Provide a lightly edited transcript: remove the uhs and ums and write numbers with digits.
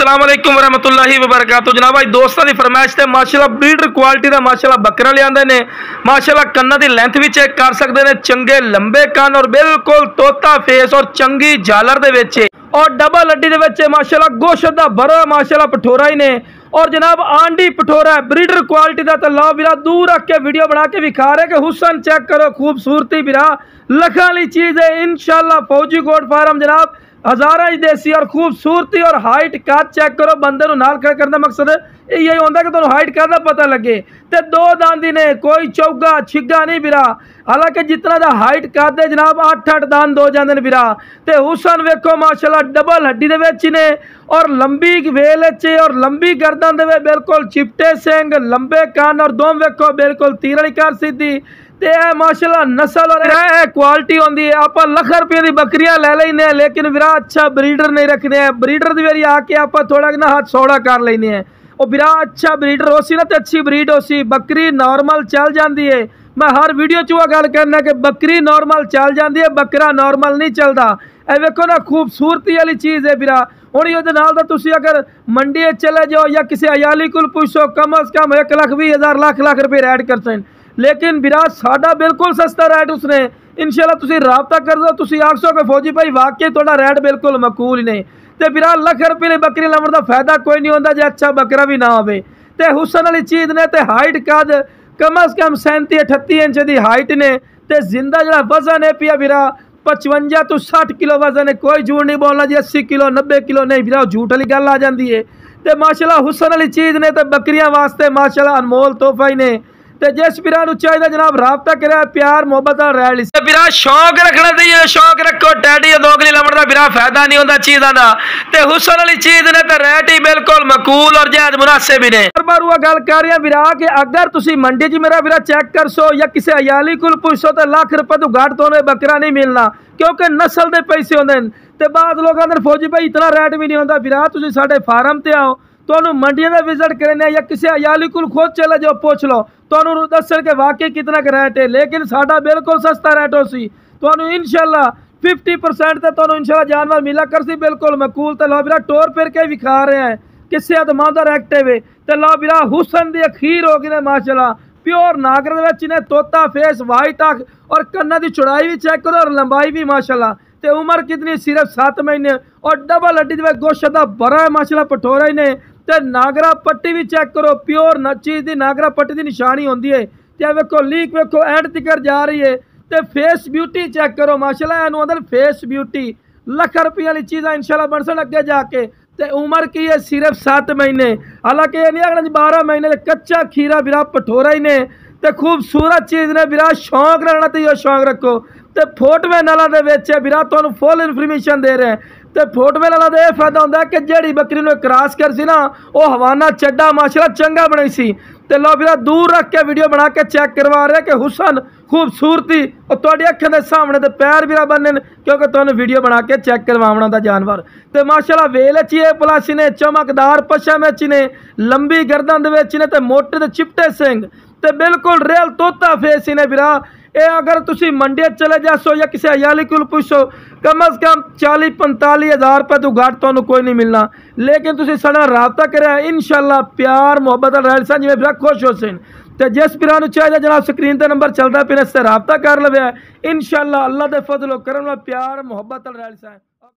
अस्सलाम वालेकुम वरहमतुल्लाहि वबरकातुहू। जनाब भाई दोस्तों की फरमाइश से माशाल्लाह ब्रीडर क्वालिटी का माशाल्लाह बकरा लिया ने। माशाल्लाह कन्ना की लेंथ भी चेक कर सकते हैं, चंगे लंबे कन और बिल्कुल तोता फेस और चंगी झालर दे विच और डबल हड्डी दे विच माशाल्लाह गोश्त दा भरा माशाल्लाह पठोरा ही ने और जनाब आंडी पठोरा ब्रीडर क्वालिटी का। तो लो बिरा दूर रख के वीडियो बना के विखा रहे कि हुसन चेक करो, खूबसूरती बिरा लखा वाली चीज़ है इंशाल्लाह। फौजी गोट फार्म जनाब हज़ारा ही देसी और खूबसूरती और हाइट कद चेक करो। बंदे नूं नाल खड़ा करने का मकसद यही होता है कि तुहानूं हाइट कद पता लगे। तो दो दांदी ने, कोई चौगा छिगा नहीं बिरा। हालांकि जितना दा हाइट कद है जनाब 8-8 दांद हो जाते हैं बिरा। तो हुसन वेखो माशाल्लाह डबल हड्डी दे विच ने और लंबी वेल च और लंबी गर्दन दे बिल्कुल चिपटे सिंग लंबे कान और दोम वेखो बिल्कुल तीर वाली कर सीधी। ते माशाल्लाह नस्ल और क्वालिटी होंदी है। आप लख रुपये की बकरियां ले लेने लेकिन बिरा अच्छा ब्रीडर नहीं रखने हैं। ब्रीडर की वारी आके आप थोड़ा ना हाथ सौड़ा कर लेने हैं। और बिरा अच्छा ब्रीडर हो सी ना तो अच्छी ब्रीड हो सी, बकरी नॉर्मल चल जाती है। मैं हर वीडियो च वह गल करना कि बकरी नॉर्मल चल जाती है, बकरा नॉर्मल नहीं चलता। ए वेखो ना खूबसूरती वाली चीज़ है बिरा। हुण ये तुम अगर मंडी चले जाओ या किसी अयाली को पूछो कम अज़ कम 1,20,000 लाख रुपये रेट कर सकते, लेकिन बिरा साडा बिल्कुल सस्ता रेट उसने इंशाल्लाह तुसीं राबता कर दो। तुसीं आखो कि फौजी भाई वाकई थोड़ा रेट बिल्कुल मकूल ही नहीं। तो बिरा लख रुपये की बकरी लवन का फायदा कोई नहीं होता जे अच्छा बकरा भी ना हो। तो हुसन वाली चीज़ ने तो हाइट कद कम अज़ कम 37-38 इंच की हाइट ने। तो जिंदा जो वजन है पिया बिरा 55 तो 60 किलो वजन है। कोई झूठ नहीं बोलना जी 80 किलो 90 किलो नहीं बिरा, झूठ वाली गल आ जाती है। तो माशाल्लाह हुसन वाली चीज़ ने तो बकरियां वास्ते माशाल्लाह अनमोल तोहफा ही ने। ते जिस बिरा चाहिए जनाब राबता करे प्यार मोहब्बत रैल बिरा शौक रखना चाहिए। शौक रखो डैडी दोगली लमण का बिरा फायदा नहीं होता चीज़ों का। तो हुसन वाली चीज़ ने तो रेट ही बिल्कुल मकूल और जायज मुनासिब भी ने। बार बार वह गल कर रहा बिरा कि अगर तुम मंडी च मेरा बिरा चेक कर सो या किसी अयाली को पूछो तो लाख रुपये तो घट तो बकरा नहीं मिलना, क्योंकि नस्ल के पैसे होंगे। तो बाद लोग आते फौजी भाई इतना रेट भी नहीं होता बिरा। तुम साढ़े फार्म से आओ, तो मंडियों का विजिट करने या किसी अयाली को खुद चले जाओ पूछ लो, तो दस के वाकई कितना का रेट है। लेकिन साडा बिल्कुल सस्ता रेट हो सी, तो इंशाल्लाह 50% तो इंशाल्लाह जानवर मिला कर सी बिल्कुल मकूल। तो लो बिरा टोर फिर के भी खा रहे हैं किसी अदमादर एक्टिव है। तो लो बिरा हुसन की अखीर हो गई ने माशाल्लाह प्योर नागर ने तोता फेस वाइट अख और कन्ना की चौड़ाई भी चेक करो और लंबाई भी माशाल्लाह। तो उम्र कितनी सिर्फ 7 महीने और डबल हड्डी गोश्त का बड़ा है माशाल्लाह पठोरा ही ने। तो नागरा पट्टी भी चेक करो प्योर चीज़ की नागरा पट्टी की निशानी होती है। तो वेखो लीक वेखो एंड तिकर जा रही है। तो फेस ब्यूटी चेक करो माशाल्लाह इनू आंदे फेस ब्यूटी लख रुपये वाली चीज़ इंशाल्लाह बन सन अगे जाके। तो उम्र की है सिर्फ 7 महीने। हालांकि ये नहीं आखना 12 महीने कच्चा खीरा बिरा पठोरा ही ने। तो खूबसूरत चीज़ ने बिरा शौक रखना तो शौक रखो। तो फोटवे नाला दे बिरा तुहानूं फुल इन्फॉर्मेशन दे रहे हैं। तो फोटवे नाला का यह फायदा होता है कि जी बकरी ने क्रॉस कर सी ना वो हवाना चड्डा माशाल्लाह चंगा बनी सी। तो लो बिरा दूर रख के वीडियो बना के चेक करवा रहे कि हुसन खूबसूरती और तुहाडी अखां दे सामने तो पैर बिरा बनने क्योंकि तुहानूं वीडियो बना के चेक करवाना दा जानवर। तो माशाल्लाह वेल च ही प्लस ने चमकदार पशम ने लंबी गर्दन दे विच ने तो मोटे तो चिपटे सिंग तो बिल्कुल रियल तोता फेस ने बिरा। ये अगर तुम मंडी चले जासो या किसी अयाली को पूछो कम अज़ कम 40-45 हज़ार रुपये तो घट तो कोई नहीं मिलना। लेकिन तुम साढ़ा राबता करें इंशाल्लाह प्यार मोहब्बत रैल सन जिवें बिरा खुश हो सन। तो जिस बिरा चाहिए जनाब स्क्रीन पर नंबर चलता पे इससे राबता कर लवे इंशाल्लाह अल्लाह के फजलो करम प्यार मोहब्बत रैल सन।